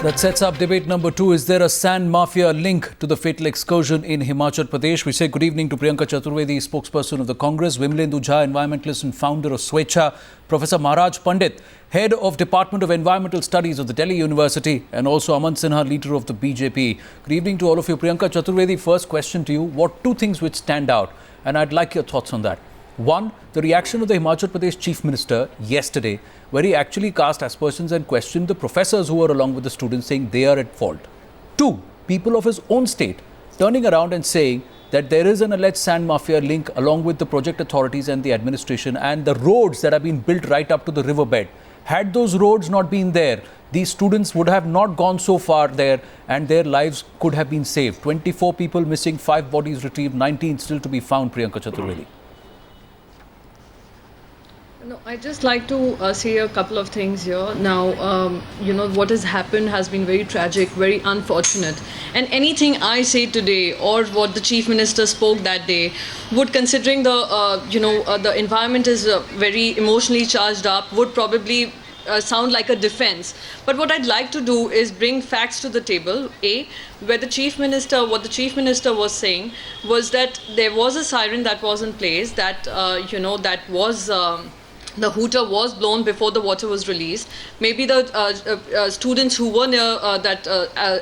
That sets up debate number 2. Is there a sand mafia link to the fatal excursion in Himachal Pradesh? We say good evening to Priyanka Chaturvedi, spokesperson of the Congress, Vimlendu Jha, environmentalist and founder of Swecha, Professor Maharaj Pandit, head of Department of Environmental Studies of the Delhi University, and also Aman Sinha, leader of the BJP. Good evening to all of you. Priyanka Chaturvedi, first question to you. What two things which stand out? And I'd like your thoughts on that. One, the reaction of the Himachal Pradesh Chief Minister yesterday, where he actually cast aspersions and questioned the professors who were along with the students, saying they are at fault. Two, people of his own state turning around and saying that there is an alleged sand mafia link along with the project authorities and the administration and the roads that have been built right up to the riverbed. Had those roads not been there, these students would have not gone so far there and their lives could have been saved. 24 people missing, 5 bodies retrieved, 19 still to be found, Priyanka Chaturvedi. No, I'd just like to say a couple of things here. Now, what has happened has been very tragic, very unfortunate. And anything I say today or what the Chief Minister spoke that day would, considering the environment is very emotionally charged up, would probably sound like a defense. But what I'd like to do is bring facts to the table. What the Chief Minister was saying was that there was a siren that was in place, that, the hooter was blown before the water was released. Maybe the students who were near that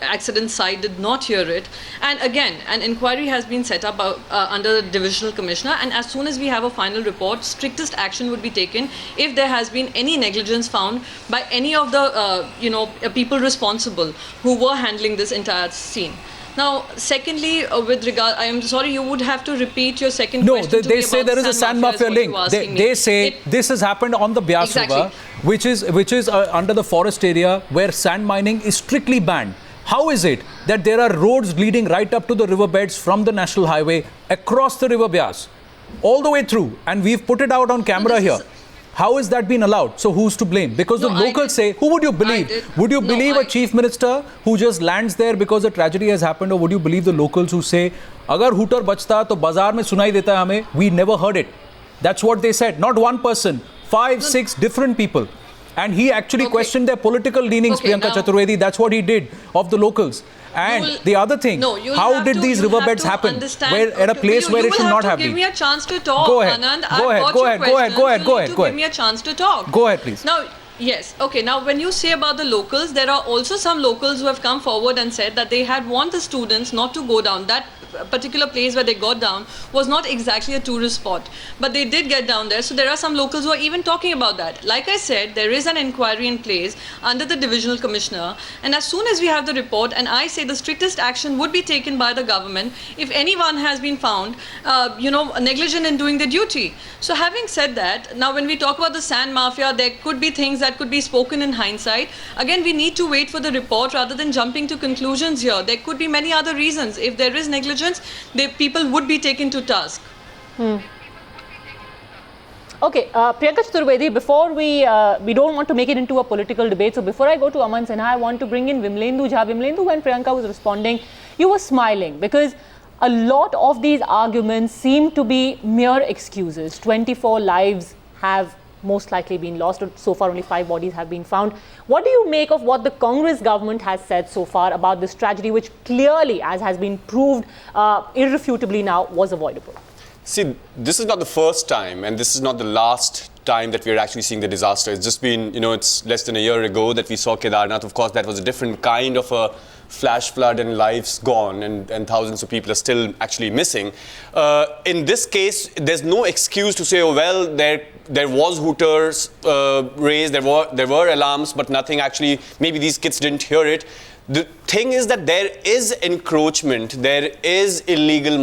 accident site did not hear it. And again, an inquiry has been set up under the Divisional Commissioner, and as soon as we have a final report, strictest action would be taken if there has been any negligence found by any of the people responsible who were handling this entire scene. Now, secondly, with regard, I am sorry, you would have to repeat your second question. No, they say there is a sand mafia link. They say this has happened on the Beas River, which is under the forest area where sand mining is strictly banned. How is it that there are roads leading right up to the riverbeds from the national highway across the River Beas, all the way through, and we've put it out on camera here? How has that been allowed? So who's to blame? Because the locals say, who would you believe? Would you believe a chief minister who just lands there because a tragedy has happened, or would you believe the locals who say, agar hooter bachta to bazaar mein sunai deta hai hame, we never heard it. That's what they said. Not one person, 5, 6 different people. And he actually questioned their political leanings, Priyanka Chaturvedi. That's what he did of the locals. And the other thing, how did these riverbeds happen? Where at a place where it should not have been? Give me a chance to talk, go ahead. Anand. Go ahead. Give me a chance to talk. Go ahead, please. Now, yes. Okay. Now, when you say about the locals, there are also some locals who have come forward and said that they had warned the students not to go down. That particular place where they got down was not exactly a tourist spot, but they did get down there. So there are some locals who are even talking about that. Like I said, there is an inquiry in place under the Divisional Commissioner, and as soon as we have the report, and I say the strictest action would be taken by the government if anyone has been found negligent in doing their duty. So having said that, now when we talk about the sand mafia, there could be things that could be spoken in hindsight. Again, we need to wait for the report rather than jumping to conclusions here. There could be many other reasons. If there is negligence, people would be taken to task. Okay, Priyanka Chaturvedi, before we don't want to make it into a political debate, so before I go to Aman Sinha, I want to bring in Vimlendu Jha. Vimlendu, when Priyanka was responding, you were smiling because a lot of these arguments seem to be mere excuses. 24 lives have most likely been lost. So far, only 5 bodies have been found. What do you make of what the Congress government has said so far about this tragedy, which clearly, as has been proved irrefutably now, was avoidable? See, this is not the first time, and this is not the last time that we're actually seeing the disaster. It's just been, it's less than a year ago that we saw Kedarnath. Of course, that was a different kind of a flash flood and lives gone, and thousands of people are still actually missing. In this case, there's no excuse to say, oh, well, there was hooters raised, there were alarms, but nothing actually, maybe these kids didn't hear it. The thing is that there is encroachment, there is illegal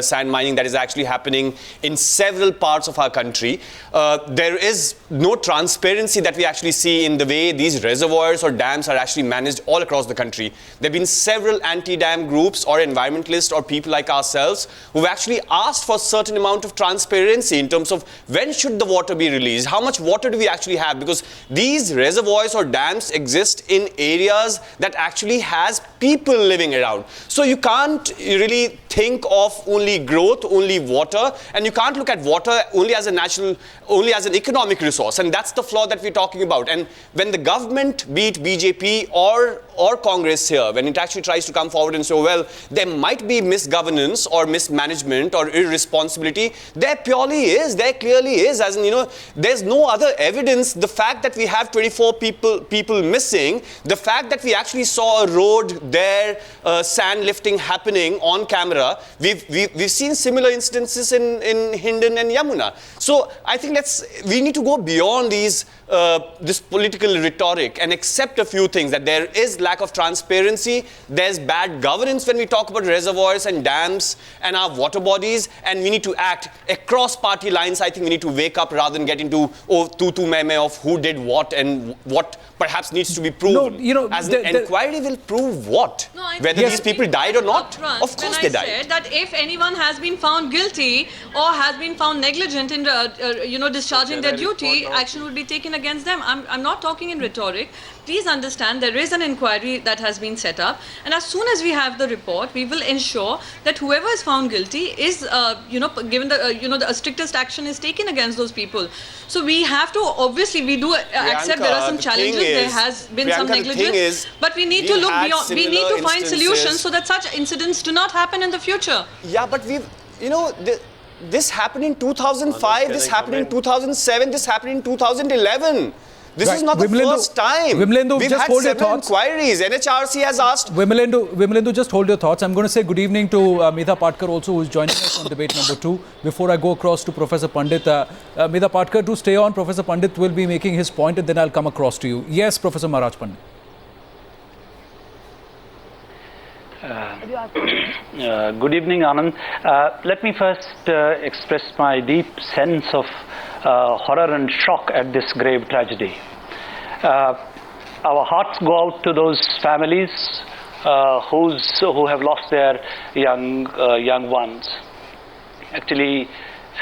sand mining that is actually happening in several parts of our country. There is no transparency that we actually see in the way these reservoirs or dams are actually managed all across the country. There have been several anti-dam groups or environmentalists or people like ourselves who've actually asked for a certain amount of transparency in terms of when should the water be released, how much water do we actually have, because these reservoirs or dams exist in areas that actually has people living around. So you can't really think of only growth, only water, and you can't look at water only as a natural, only as an economic resource, and that's the flaw that we're talking about. And when the government, be it BJP or or Congress here, when it actually tries to come forward and say, oh, well, there might be misgovernance or mismanagement or irresponsibility, there purely is, there clearly is, as in, you know, there's no other evidence. The fact that we have 24 people missing, the fact that we actually saw a road there, sand lifting happening on camera, we've seen similar instances in Hindon and Yamuna. So I think we need to go beyond this political rhetoric and accept a few things, that there is lack of transparency, there's bad governance when we talk about reservoirs and dams and our water bodies, and we need to act across party lines. I think we need to wake up rather than get into tu meme of who did what and what perhaps needs to be proven. No, you know, as an inquiry will prove what? No, whether these people died or not? Of course they died. I said that if anyone has been found guilty or has been found negligent in discharging their duty, action would be taken against them. I'm not talking in rhetoric. Please understand there is an inquiry that has been set up, and as soon as we have the report, we will ensure that whoever is found guilty is given the strictest action is taken against those people. So we have to, obviously we do accept there are some challenges, there has been some negligence, but we need to look beyond, we need to find solutions so that such incidents do not happen in the future. Yeah, but this happened in 2005, this happened in 2007, this happened in 2011. This is not the first time. Vimalendu, we've just had hold your several thoughts. inquiries. NHRC has asked. Vimalendu, just hold your thoughts. I'm going to say good evening to Medha Patkar also, who is joining us on debate number 2. Before I go across to Professor Pandit, Medha Patkar, do stay on. Professor Pandit will be making his point and then I'll come across to you. Yes, Professor Maharaj Pandit. Good evening, Anand. Let me first express my deep sense of horror and shock at this grave tragedy. Our hearts go out to those families who have lost their young ones. Actually,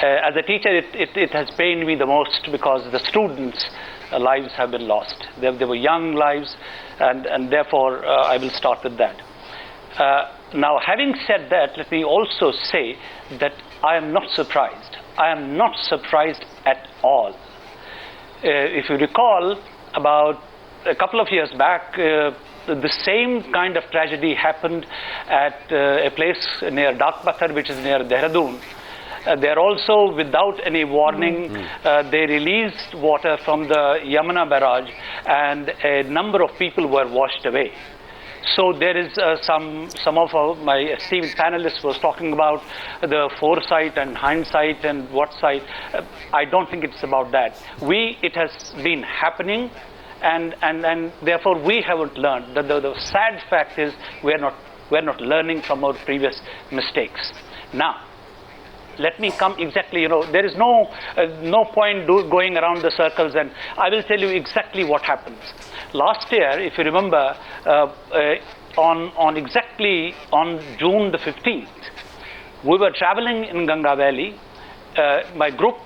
as a teacher, it has pained me the most because the students' lives have been lost. They were young lives, and therefore I will start with that. Now, having said that, let me also say that I am not surprised. I am not surprised at all. If you recall, about a couple of years back, the same kind of tragedy happened at a place near Dakpathar, which is near Dehradun. There also, without any warning, they released water from the Yamuna barrage, and a number of people were washed away. So there is some of my esteemed panelists was talking about the foresight and hindsight and what sight. I don't think it's about that. It has been happening, and therefore we haven't learned. The sad fact is we're not learning from our previous mistakes. Now, let me come exactly, there is no point going around the circles, and I will tell you exactly what happens. Last year, if you remember, on June the 15th, we were traveling in Ganga Valley, my group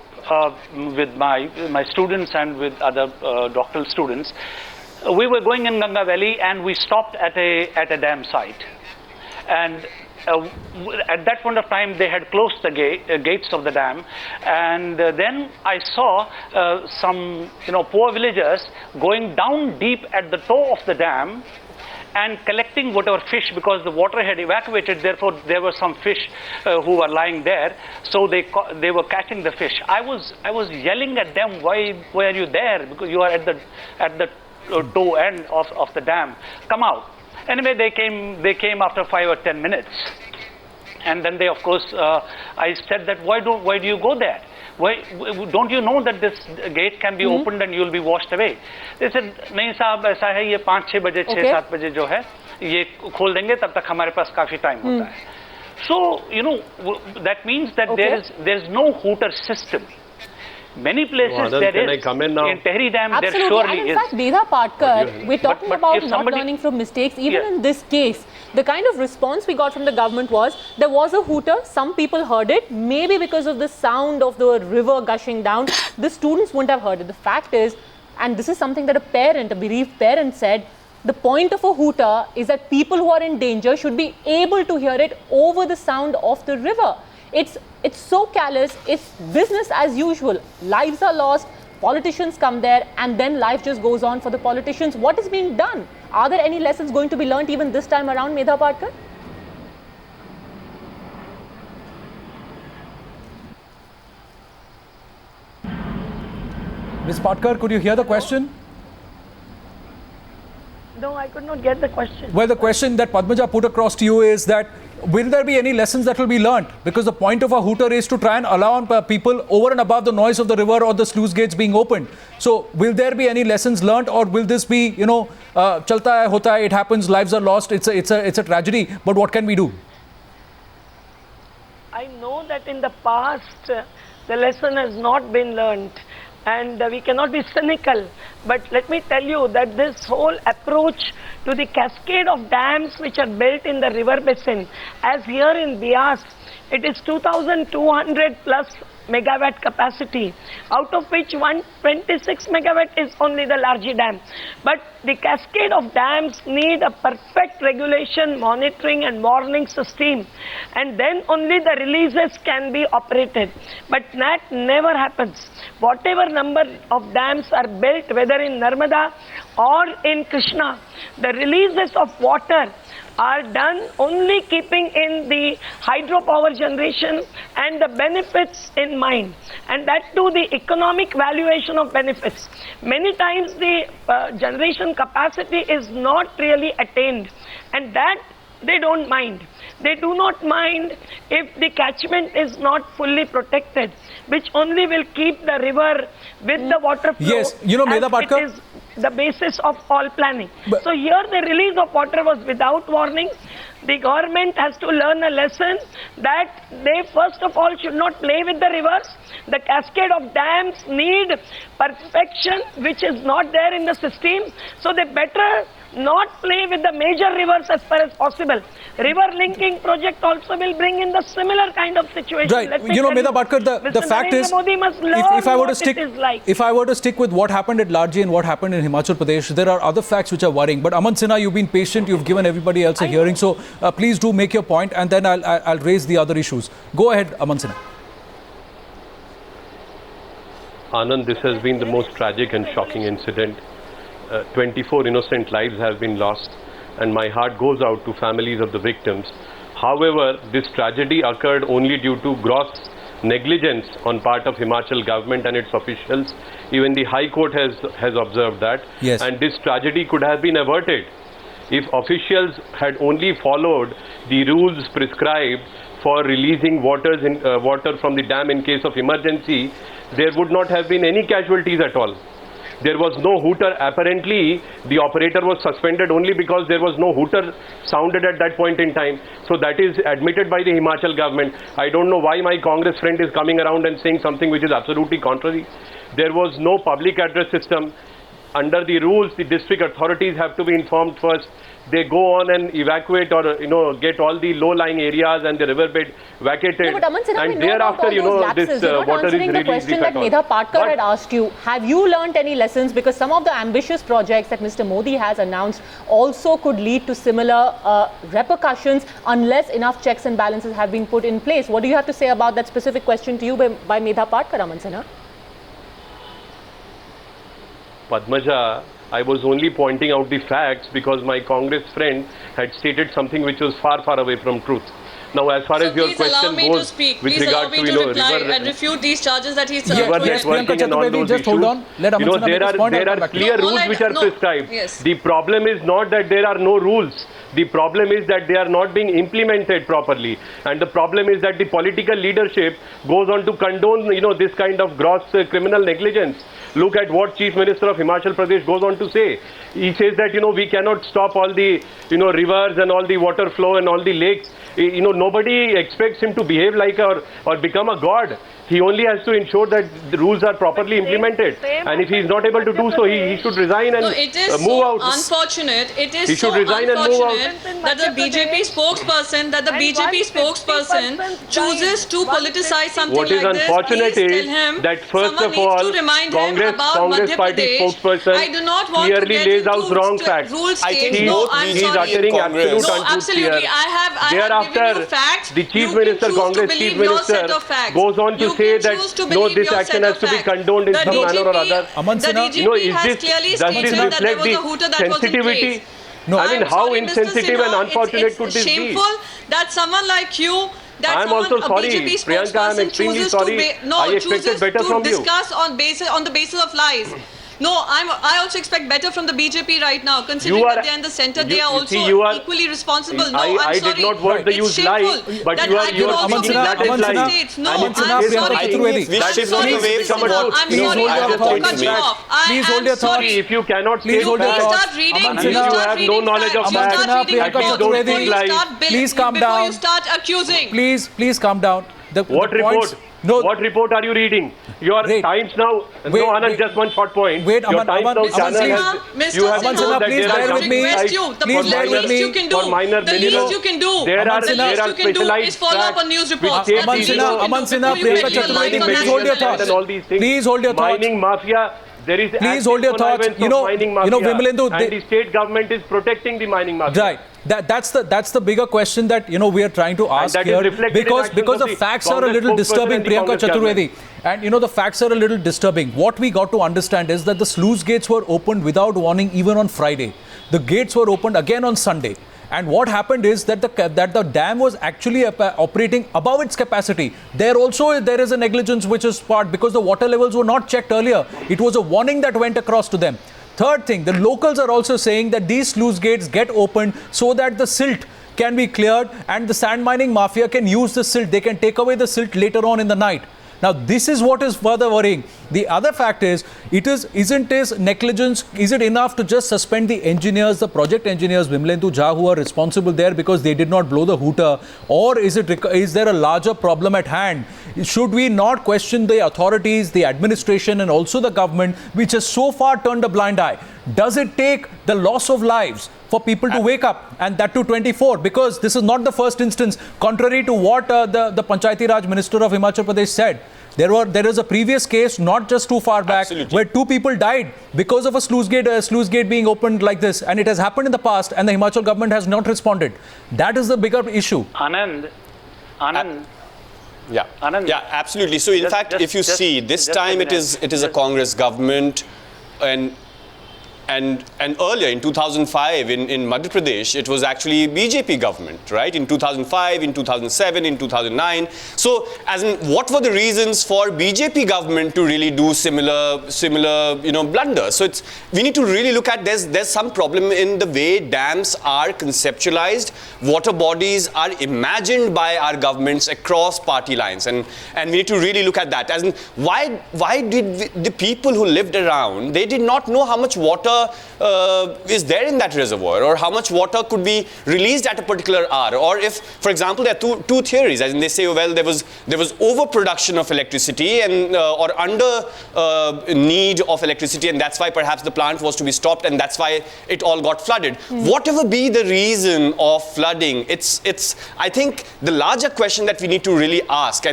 with my students and with other doctoral students. We were going in Ganga Valley and we stopped at a dam site. And at that point of time, they had closed the gates of the dam, and then I saw some poor villagers going down deep at the toe of the dam and collecting whatever fish, because the water had evacuated. Therefore, there were some fish who were lying there, so they were catching the fish. I was yelling at them, why are you there? Because you are at the toe end of the dam. Come out. Anyway, they came after 5 or 10 minutes, and then they, of course, I said that why do you go there? Why don't you know that this gate can be opened and you will be washed away? They said, नहीं साहब ऐसा है, ये 5-6 बजे 6-7 बजे जो है ये खोल देंगे, तब तक हमारे पास काफी टाइम होता है. So that means that there is no hooter system. Many places there is. In Tehri Dam, there surely is. In fact, Medha Patkar, we're talking about not learning from mistakes. Even in this case, the kind of response we got from the government was, there was a hooter, some people heard it, maybe because of the sound of the river gushing down, the students wouldn't have heard it. The fact is, and this is something that a bereaved parent said, the point of a hooter is that people who are in danger should be able to hear it over the sound of the river. It's so callous, it's business as usual. Lives are lost, politicians come there, and then life just goes on for the politicians. What is being done? Are there any lessons going to be learnt even this time around, Medha Patkar? Ms. Patkar, could you hear the question? No, I could not get the question. Well, the question that Padmaja put across to you is that will there be any lessons that will be learnt? Because the point of a hooter is to try and allow people over and above the noise of the river or the sluice gates being opened. So will there be any lessons learnt, or will this be, chalta hai, hota hai, it happens, lives are lost, it's a tragedy, but what can we do? I know that in the past the lesson has not been learnt, and we cannot be cynical, but let me tell you that this whole approach to the cascade of dams which are built in the river basin, as here in Beas, it is 2,200 plus megawatt capacity, out of which 126 megawatt is only the Larji dam. But the cascade of dams need a perfect regulation, monitoring and warning system, and then only the releases can be operated. But that never happens. Whatever number of dams are built, whether in Narmada or in Krishna, the releases of water are done only keeping in the hydropower generation and the benefits in mind, and that too the economic valuation of benefits. Many times the generation capacity is not really attained, and that they don't mind. They do not mind if the catchment is not fully protected, which only will keep the river with the water flow. Yes, Medha Patkar, it is the basis of all planning. So here the release of water was without warning. The government has to learn a lesson that they first of all should not play with the rivers. The cascade of dams need perfection, which is not there in the system. So they better not play with the major rivers as far as possible. River linking project also will bring in the similar kind of situation. Right. Medha Patkar, the fact is, if I were to stick with what happened at Larji and what happened in Himachal Pradesh, there are other facts which are worrying. But Aman Sinha, you've been patient, you've given everybody else a hearing. So please do make your point, and then I'll raise the other issues. Go ahead, Aman Sinha. Anand, this has been the most tragic and shocking incident. 24 innocent lives have been lost, and my heart goes out to families of the victims. However, this tragedy occurred only due to gross negligence on part of Himachal government and its officials. Even the High Court has observed that. Yes. And this tragedy could have been averted if officials had only followed the rules prescribed for releasing water from the dam in case of emergency. There would not have been any casualties at all. There was no hooter. Apparently, the operator was suspended only because there was no hooter sounded at that point in time. So that is admitted by the Himachal government. I don't know why my Congress friend is coming around and saying something which is absolutely contrary. There was no public address system. Under the rules, the district authorities have to be informed first. They go on and evacuate or get all the low-lying areas and the riverbed vacated. No, but Aman Sinha, and thereafter, this water is released. The question that Medha Patkar had asked you, have you learnt any lessons? Because some of the ambitious projects that Mr. Modi has announced also could lead to similar repercussions unless enough checks and balances have been put in place. What do you have to say about that specific question to you by Medha Patkar, Aman Sinha? Padmaja, I was only pointing out the facts because my Congress friend had stated something which was far, far away from truth. Now, as far as your question goes with regard to river and refute these charges that he's river networking and all those just hold on. Let there are clear rules which are prescribed. Yes. The problem is not that there are no rules. The problem is that they are not being implemented properly, and the problem is that the political leadership goes on to condone, this kind of gross criminal negligence. Look at what Chief Minister of Himachal Pradesh goes on to say. He says that we cannot stop all the rivers and all the water flow and all the lakes. Nobody expects him to behave like or become a god. He only has to ensure that the rules are properly implemented. And if he is not able to do so, he should resign and move out. Unfortunate. It is he should so resign and move out. that the BJP spokesperson, chooses to politicize something like this. What is unfortunate is that first of all, Congress party spokesperson clearly lays out wrong facts. He is uttering absolute untruths here. Thereafter, the Chief Minister, Congress Chief Minister, goes on to say that no, this action has to be condoned in some manner or other. Aman Sinha, does this reflect the sensitivity No. I mean, I'm how sorry, Mr. insensitive and Sinha, unfortunate could it's this be? shameful that someone like you, that I'm someone, also sorry, a BJP Priyanka, I'm spokesperson extremely chooses sorry. to I expected chooses better to from you. discuss on the basis of lies. No, I also expect better from the BJP right now, considering that they are in the centre. They are also equally responsible. No, I'm sorry. did not word the use lie, but that you I can are also speaking bring that back is to lie. states. No, And I'm it's sorry. Priyanka Chaturvedi. We should not away from I'm what sorry. Please hold I your have to thoughts. cut you off. Please I hold your am sorry. thoughts. If you cannot Please state hold your facts, thoughts. Start reading. Aman and Sinha, you have no knowledge of Aman facts, Sinha, Priyanka at least don't Chaturvedi. speak lies. Please calm before down. you start accusing. Please calm down. What report? No. What report are you reading? Your Wait. Times now. Wait, no, Anand, wait. just one short point. Wait, Your Aman Times now Sinha, channel Mr. you have Sinha, shown that please there bear are with me. request you. The Please bear with least me. you can do. For minor The least you can do. There are The least you can do is follow up on news reports. That's the least you can do Aman Sinha, before you Priyanka make your life Chaturvedi, on please hold your national thoughts. and all these things. Please hold your thoughts. Mining mafia. There is Please hold your thoughts. connivance of mining mafia, Vimalendu, and the state government is protecting the mining mafia. Right. That's the bigger question that we are trying to ask that is here, reflected in because actions of the the facts are a Congress little spokesperson disturbing, and the Priyanka Congress Chaturvedi, and the facts are a little disturbing. What we got to understand is that the sluice gates were opened without warning even on Friday. The gates were opened again on Sunday. And what happened is that the dam was actually operating above its capacity. There is a negligence which is part, because the water levels were not checked earlier. It was a warning that went across to them. Third thing, the locals are also saying that these sluice gates get opened so that the silt can be cleared and the sand mining mafia can use the silt. They can take away the silt later on in the night. Now, this is what is further worrying. The other fact is, isn't it negligence? Is it enough to just suspend the engineers, the project engineers, Vimalendu Jha, who are responsible there because they did not blow the hooter? Or is there a larger problem at hand? Should we not question the authorities, the administration, and also the government, which has so far turned a blind eye? Does it take the loss of lives for people to wake up, and that to 24? Because this is not the first instance. Contrary to what the Panchayati Raj Minister of Himachal Pradesh said, there is a previous case not just too far back where 2 people died because of a sluice gate being opened like this, and it has happened in the past, and the Himachal government has not responded. That is the bigger issue. Anand. Yeah, Anand, yeah, absolutely. So in fact, if you see, this time it is a Congress government, and earlier in 2005 in Madhya Pradesh, it was actually BJP government, right? In 2005, in 2007, in 2009. So, as in, what were the reasons for BJP government to really do similar blunders? So we need to really look at there's some problem in the way dams are conceptualized, water bodies are imagined by our governments across party lines, and we need to really look at that. As in, why did the people who lived around, they did not know how much water is there in that reservoir, or how much water could be released at a particular hour, or if, for example, there are two theories. As in, they say, well, there was overproduction of electricity and or under need of electricity, and that's why perhaps the plant was to be stopped, and that's why it all got flooded. Whatever be the reason of flooding, it's I think the larger question that we need to really ask,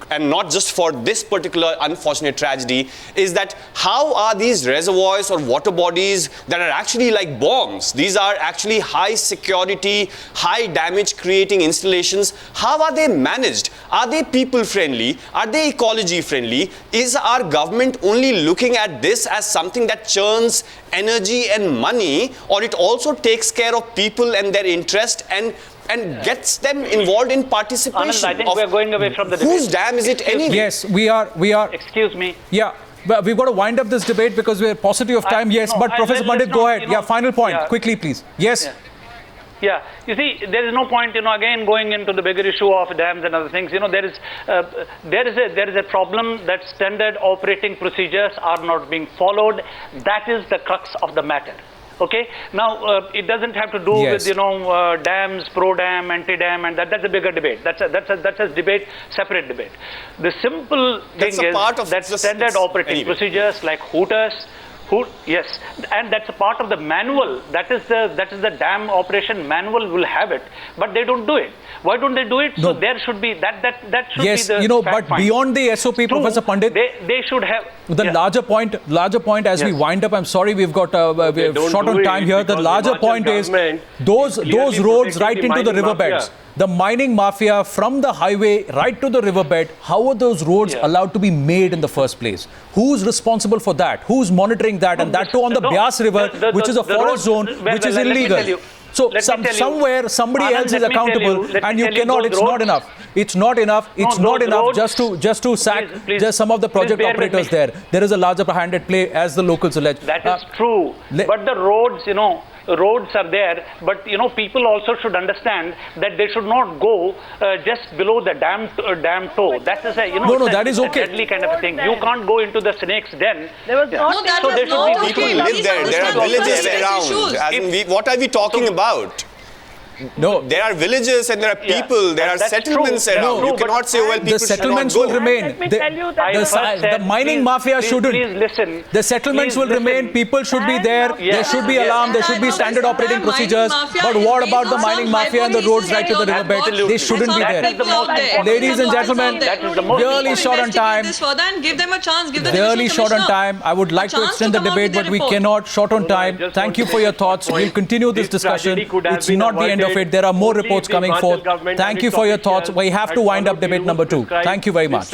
and not just for this particular unfortunate tragedy, is that how are these reservoirs or water bodies that are actually like bombs, these are actually high security, high damage creating installations, how are they managed? Are they people friendly? Are they ecology friendly? Is our government only looking at this as something that churns energy and money, or it also takes care of people and their interest and gets them involved in participation? Anand, I think we are going away from the debate. Whose dam is it anyway? Yes, we are. Excuse me. Yeah, but we've got to wind up this debate because we're paucity of time. But Professor Pandit, go ahead. Final point, quickly, please. Yes. Yeah, you see, there is no point, again going into the bigger issue of dams and other things. There is a problem that standard operating procedures are not being followed. That is the crux of the matter. Okay. Now, it doesn't have to do with dams, pro-dam, anti-dam, and that's a bigger debate. That's a debate, separate debate. The simple thing is that standard operating procedures like hooters. Yes, and that's a part of the manual. That is the dam operation manual will have it, but they don't do it. Why don't they do it? No. So there should be that should be the but beyond the SOP, Professor Pandit, they should have. The larger point as we wind up, I'm sorry we've got we're short on time here. The larger point is those roads right into the riverbeds. The mining mafia from the highway right to the riverbed, how are those roads allowed to be made in the first place? Who's responsible for that? Who's monitoring that? And that too on the Beas River, which is a forest zone, which is illegal. So somewhere somebody else is accountable, and you cannot. It's not enough. It's not enough. It's not enough just to sack just some of the project operators there. There is a larger hand at play, as the locals allege. That is true. But the roads, roads are there, but people also should understand that they should not go just below the dam toe. That is a that is okay. Deadly kind of a thing. You can't go into the snake's den. There was not. No, that so was not okay. People live there. There are villages around. What are we talking about? No, there are villages and there are people, there are settlements around. No, you cannot say, well, people the settlements should not will go. remain. Let me tell you that The mining mafia shouldn't. Please listen. The settlements will remain. People should be there. There should be alarm. There should be standard operating procedures. But what about the mining mafia and the roads right to the riverbed? They shouldn't be there. Ladies and gentlemen, really short on time. Really short on time. I would like to extend the debate, but we cannot. Short on time. Thank you for your thoughts. We'll continue this discussion. It's not the end of it. There are more reports coming forth. Thank you for your thoughts. We have to wind up debate number 2. Thank you very much.